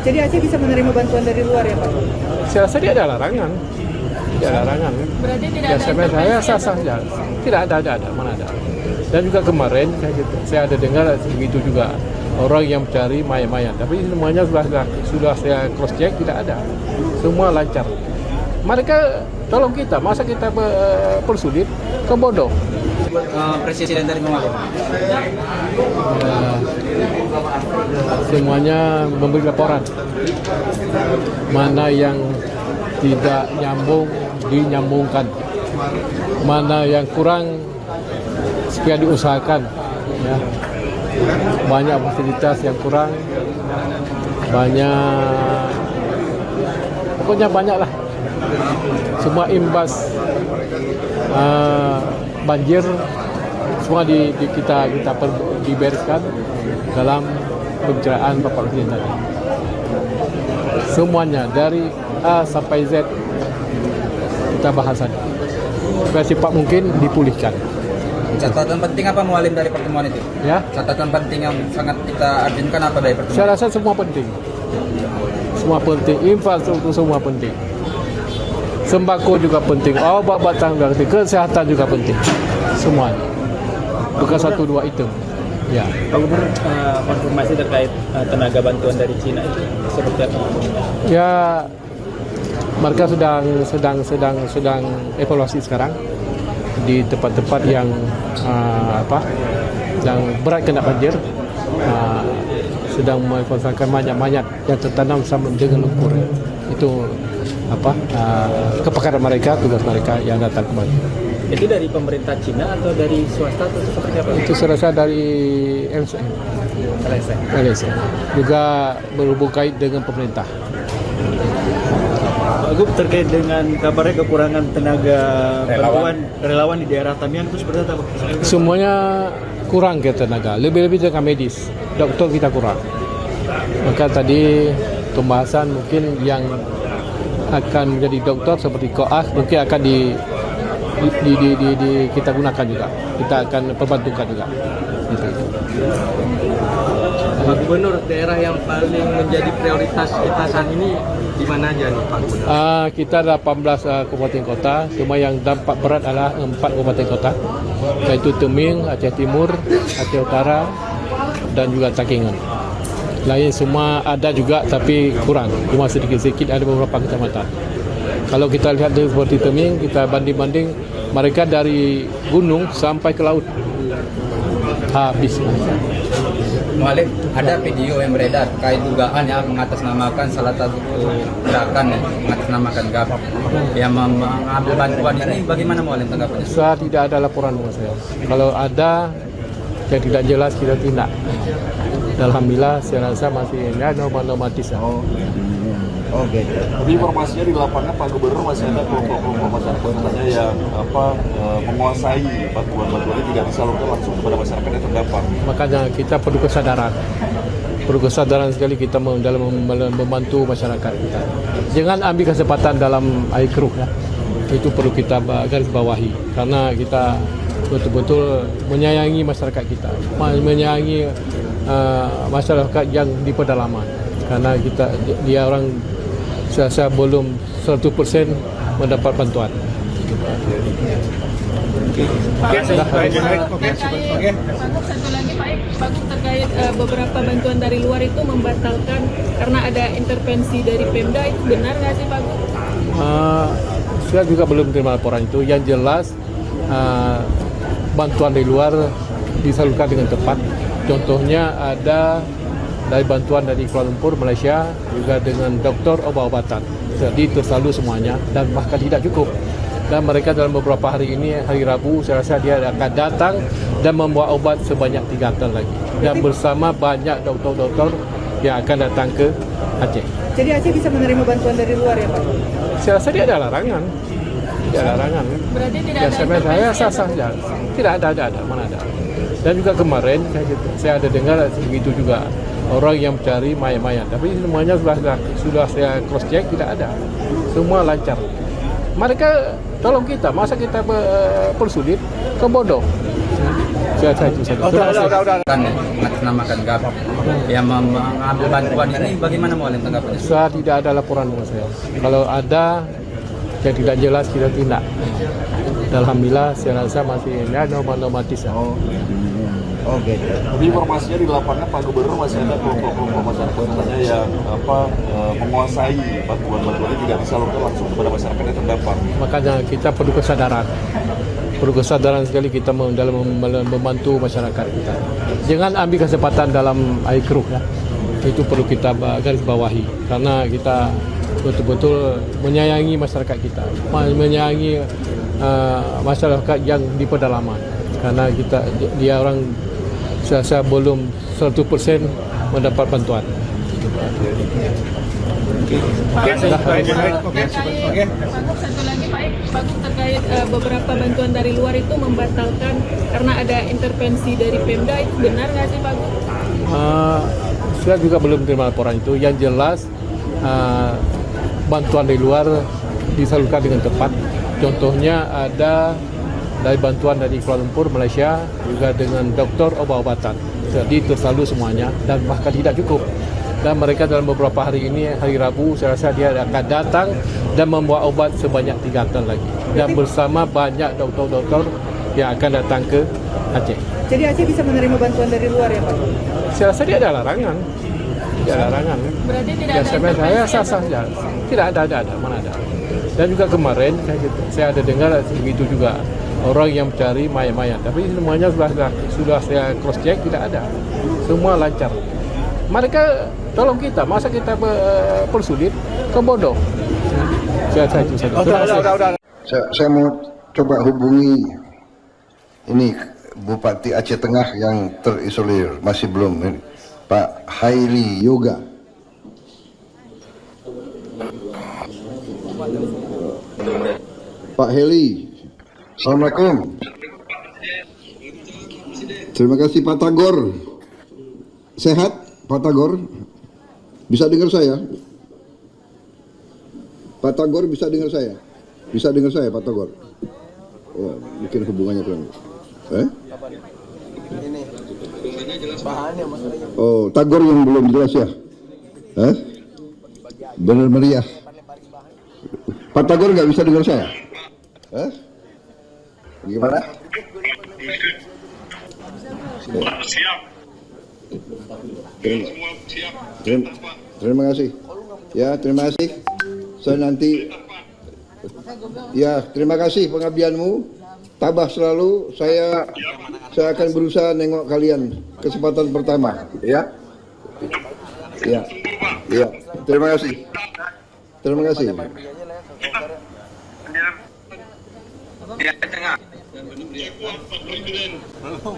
Jadi Aceh bisa menerima bantuan dari luar ya Pak? Saya rasa dia ada larangan. Tidak ada larangan. Berarti tidak Ya, ada saya intervensi sah saja. Tidak ada, mana ada. Dan juga kemarin saya ada dengar begitu juga orang yang mencari mayat-mayat. Tapi semuanya sudah saya cross check, tidak ada. Semua lancar. Mereka tolong kita, masa kita persulit, ke bodoh. Presiden dari Memaluku. Semuanya memberi laporan. Mana yang tidak nyambung, dinyambungkan. Mana yang kurang, supaya diusahakan. Ya. Banyak fasilitas yang kurang, pokoknya banyak lah. Semua imbas banjir semua kita dibereskan dalam pembicaraan Bapak Presiden tadi. Semuanya dari A sampai Z kita bahasan supaya cepat mungkin dipulihkan. Catatan penting apa Mualim dari pertemuan itu? Ya, Catatan penting yang sangat kita artikan apa dari pertemuan? saya rasa semua penting. Semua penting, infrastruktur semua penting. Sembako juga penting, obat-obatan juga penting, kesehatan juga penting. Semuanya. Bukan satu dua item. Ya. Pak Gubernur, konfirmasi terkait tenaga bantuan dari Cina itu seperti apa? Ya, mereka sedang evaluasi sekarang di tempat-tempat yang yang berat kena banjir. Sedang mengevaluasikan mayat-mayat yang tertanam sama dengan lumpur. Itu kepakaran mereka, tugas mereka yang datang kembali. Itu dari pemerintah Cina atau dari swasta atau seperti apa? Itu saya rasa dari LSM. Juga berhubung kait dengan pemerintah. Pak Gub, terkait dengan kabarnya kekurangan tenaga relawan di daerah Tamiang itu seperti apa? Semuanya kurang ke tenaga, lebih-lebih tenaga medis. Dokter kita kurang. Maka tadi pembahasan mungkin yang akan menjadi dokter seperti koas mungkin akan kita gunakan juga. Kita akan perbantukan juga. Pak Gubernur, daerah yang paling menjadi prioritas kita saat ini di mana aja nih Pak Gubernur? Kita ada 18 kabupaten kota, cuma yang dampak berat adalah 4 kabupaten kota, yaitu Teming, Aceh Timur, Aceh Utara, dan juga Takengon. Lain semua ada juga tapi kurang, cuma sedikit-sedikit ada beberapa kecamatan. Kalau kita lihat seperti Teming, kita banding-banding mereka dari gunung sampai ke laut. Habis. Mualim, ada video yang beredar terkait dugaan yang mengatasnamakan salah satu gerakan mengatasnamakan GAP yang mengambil bantuan ini. Bagaimana Mualim tanggapannya? Saya tidak ada laporan dengan saya. Kalau ada yang tidak jelas kita tindak. Alhamdulillah saya rasa masih normatis. Oke. Tapi informasinya di lapangan Pak Gubernur masih ada kelompok-kelompok masyarakat katanya yang menguasai bantuan-bantuan ini tidak disalurkan langsung kepada masyarakat yang terdampak. Makanya kita perlu kesadaran. Perlu kesadaran sekali kita dalam membantu masyarakat kita. Jangan ambil kesempatan dalam air keruh ya. Itu perlu kita garis bawahi karena kita betul-betul menyayangi masyarakat kita, menyayangi masyarakat yang di pedalaman. Karena dia orang saya belum 100% mendapat bantuan. Satu lagi Pak Gub, terkait beberapa bantuan dari luar itu membatalkan karena ada intervensi dari Pemda, itu benar nggak sih Pak Gub? Saya juga belum terima laporan itu. Yang jelas bantuan dari luar disalurkan dengan tepat. Contohnya ada dari bantuan dari Kuala Lumpur, Malaysia, juga dengan doktor obat-obatan. Jadi tersalur semuanya dan bahkan tidak cukup. Dan mereka dalam beberapa hari ini, hari Rabu, saya rasa dia akan datang dan membawa obat sebanyak 3 ton lagi. Dan bersama banyak doktor-doktor yang akan datang ke Aceh. Jadi Aceh bisa menerima bantuan dari luar ya Pak? Saya rasa dia ada larangan. Tidak ada larangan. Berarti tidak Ya, ada saya intervensi sah saja. Tidak ada, mana ada. Dan juga kemarin saya ada dengar begitu juga orang yang mencari mayat-mayat. Tapi semuanya sudah saya cross check, tidak ada. Semua lancar. Mereka tolong kita, masa kita persulit ke bodoh. Saya itu saja. Kan mengatasnamakan GAP yang mengambil bantuan ini bagaimana Mualim tanggapannya? Saya tidak ada laporan sama saya. Kalau ada yang tidak jelas kita tindak. Alhamdulillah saya rasa masih normatis. Oke. Tapi informasinya di lapangan Pak Gubernur masih ada kelompok-kelompok masyarakat katanya yang menguasai bantuan-bantuan ini tidak disalurkan langsung kepada masyarakat yang terdampak. Makanya kita perlu kesadaran sekali kita dalam membantu masyarakat kita. Jangan ambil kesempatan dalam air keruh ya. Itu perlu kita garis bawahi karena kita betul-betul menyayangi masyarakat kita, menyayangi masyarakat yang di pedalaman. Karena dia orang saya belum 100% mendapat bantuan. Satu lagi Pak Gus terkait beberapa bantuan dari luar itu membatalkan karena ada intervensi dari Pemda, itu benar nggak sih Pak Gus? Saya juga belum terima laporan itu. Yang jelas bantuan dari luar disalurkan dengan tepat. Contohnya ada dari bantuan dari Kuala Lumpur, Malaysia, juga dengan doktor obat-obatan. Jadi tersalur semuanya dan bahkan tidak cukup. Dan mereka dalam beberapa hari ini, hari Rabu, saya rasa dia akan datang dan membawa obat sebanyak 3 ton lagi. Dan bersama banyak doktor-doktor yang akan datang ke Aceh. Jadi Aceh bisa menerima bantuan dari luar ya Pak? Saya rasa dia ada larangan. Tidak ada larangan. Berarti tidak Ya, ada saya intervensi sah saja. Tidak ada, mana ada. Dan juga kemarin saya ada dengar begitu juga orang yang mencari mayat-mayat. Tapi semuanya sudah saya cross check, tidak ada. Semua lancar. Mereka tolong kita, masa kita persulit ke bodoh. Saya itu saja. Saya mau coba hubungi ini Bupati Aceh Tengah yang terisolir, masih belum ini, Pak Haili Yoga. Pak Heli, Assalamualaikum. Terima kasih Pak Tagor. Sehat Pak Tagor? Bisa dengar saya? Pak Tagor bisa dengar saya? Bisa dengar saya Pak Tagor? Oh, mungkin hubungannya kurang. Oh, Tagor yang belum jelas ya? Benar meriah. Pak Tagor nggak bisa dengar saya? Gimana? Terima kasih. Ya, terima kasih. Saya nanti. Ya, terima kasih pengabdianmu. Tabah selalu. Saya akan berusaha nengok kalian kesempatan pertama. Ya. Ya. Ya. Terima kasih. Terima kasih.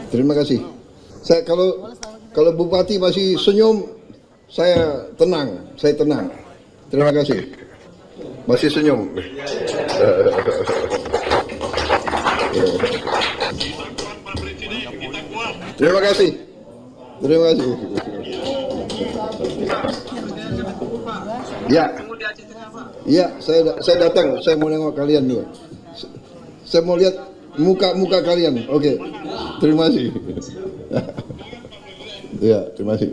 Terima kasih. Saya kalau Bupati masih senyum, saya tenang. Terima kasih. Masih senyum. Terima kasih. Terima kasih. Ya. Ya, saya datang. Saya mau nengok kalian dulu. Saya mau lihat muka-muka kalian. Oke. Terima kasih. Ya, terima kasih.